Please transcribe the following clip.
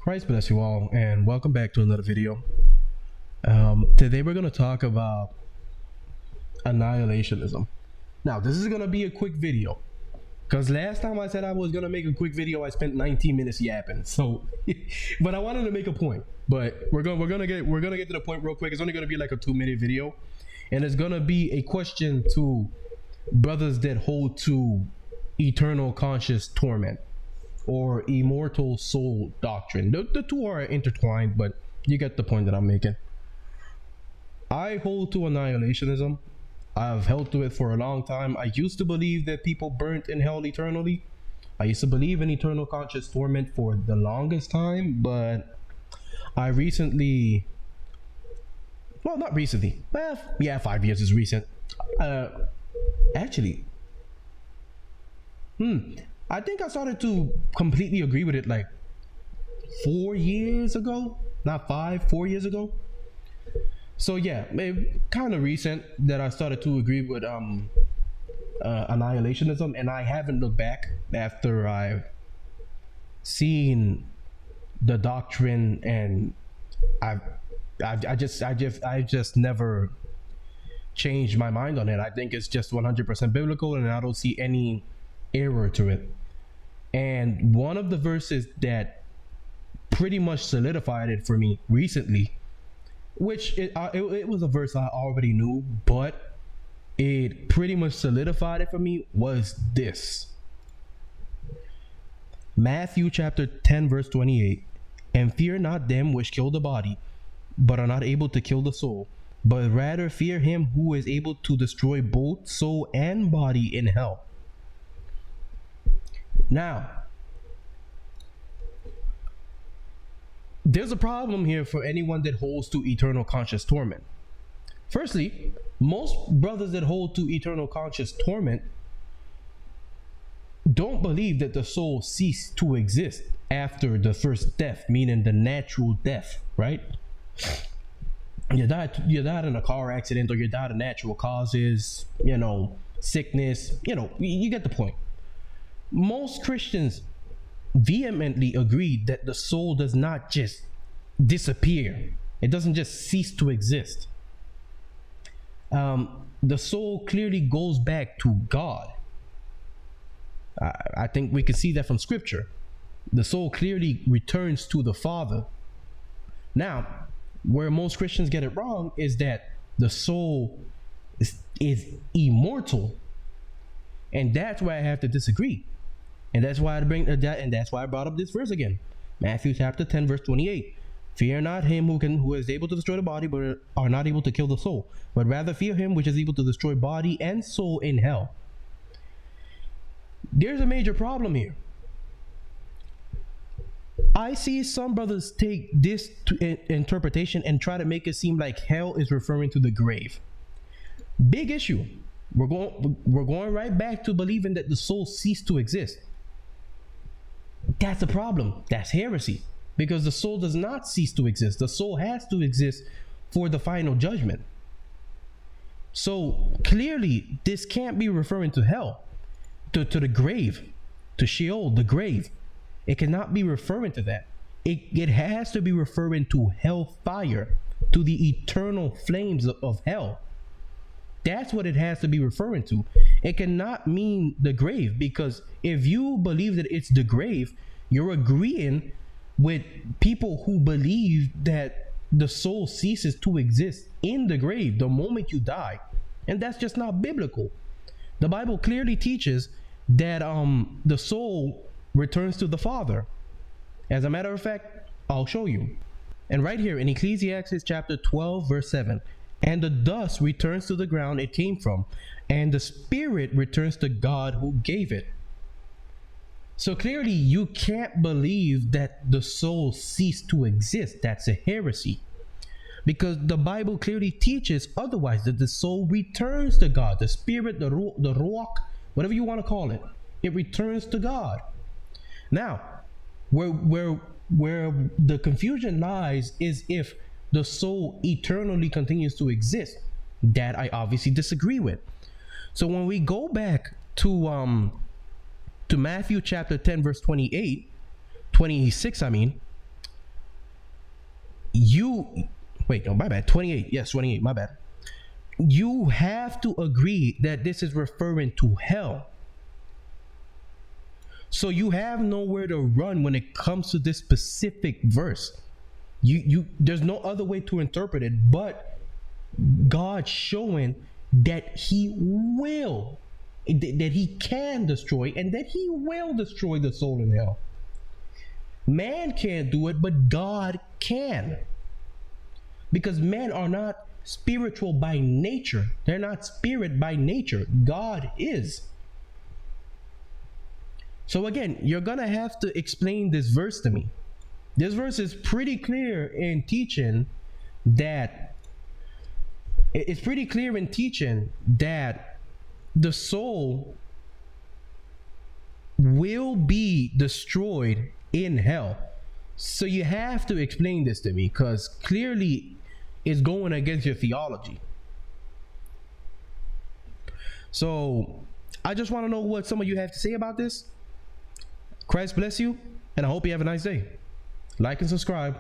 Christ bless you all, and welcome back to another video. Today we're going to talk about annihilationism. Now, this is going to be a quick video because last time I said I was going to make a quick video, I spent 19 minutes yapping. So, but I wanted to make a point. But we're gonna get to the point real quick. It's only going to be like a 2-minute video, and it's going to be a question to brothers that hold to eternal conscious torment or immortal soul doctrine. The two are intertwined, but you get the point that I'm making. I hold to annihilationism. I've held to it for a long time. I used to believe that people burnt in hell eternally. I used to believe in eternal conscious torment for the longest time, but I recently, well, not recently, well, yeah, 5 years is recent. Actually, I think I started to completely agree with it like 4 years ago, not 5, 4 years ago. So yeah, kind of recent that I started to agree with annihilationism, and I haven't looked back after I've seen the doctrine, and I just never changed my mind on it. I think it's just 100% biblical, and I don't see any error to it. And one of the verses that pretty much solidified it for me recently, which it was a verse I already knew, but it pretty much solidified it for me, was this. Matthew chapter 10 verse 28. And fear not them which kill the body, but are not able to kill the soul, but rather fear him who is able to destroy both soul and body in hell. Now, there's a problem here for anyone that holds to eternal conscious torment. Firstly, most brothers that hold to eternal conscious torment don't believe that the soul ceased to exist after the first death, meaning the natural death, right? You died in a car accident, or you died of natural causes, sickness, you get the point. Most Christians vehemently agree that the soul does not just disappear. It doesn't just cease to exist. The soul clearly goes back to God. I think we can see that from scripture. The soul clearly returns to the Father. Now, where most Christians get it wrong is that the soul is immortal. And that's why I have to disagree. And that's why I brought up this verse again. Matthew chapter 10 verse 28. Fear not him who is able to destroy the body, but are not able to kill the soul, but rather fear him which is able to destroy body and soul in hell. There's a major problem here. I see some brothers take this interpretation and try to make it seem like hell is referring to the grave. Big issue. We're going right back to believing that the soul ceased to exist. That's a problem. That's heresy, because the soul does not cease to exist. The soul has to exist for the final judgment. So clearly this can't be referring to hell, to the grave, to Sheol, the grave. It cannot be referring to that. It has to be referring to hellfire, to the eternal flames of hell. That's what it has to be referring to. It cannot mean the grave, because if you believe that it's the grave, you're agreeing with people who believe that the soul ceases to exist in the grave the moment you die. And that's just not biblical. The Bible clearly teaches that the soul returns to the Father. As a matter of fact, I'll show you. And right here in Ecclesiastes chapter 12 verse 7. And the dust returns to the ground it came from, and the spirit returns to God who gave it. So clearly you can't believe that the soul ceased to exist. That's a heresy, because the Bible clearly teaches otherwise, that the soul returns to God. The spirit, the ruach, whatever you want to call it, it returns to God. Now, where the confusion lies is if the soul eternally continues to exist. That I obviously disagree with. So when we go back to Matthew chapter 10 verse 26, wait, no, my bad. 28. Yes, 28. My bad. You have to agree that this is referring to hell. So you have nowhere to run when it comes to this specific verse. There's no other way to interpret it but God showing that he will, that he can destroy, and that he will destroy the soul in hell. Man can't do it, but God can. Because men are not spiritual by nature. They're not spirit by nature. God is. So again, you're gonna have to explain this verse to me. This verse is pretty clear in teaching that the soul will be destroyed in hell. So you have to explain this to me, because clearly it's going against your theology. So I just want to know what some of you have to say about this. Christ bless you, and I hope you have a nice day. Like and subscribe.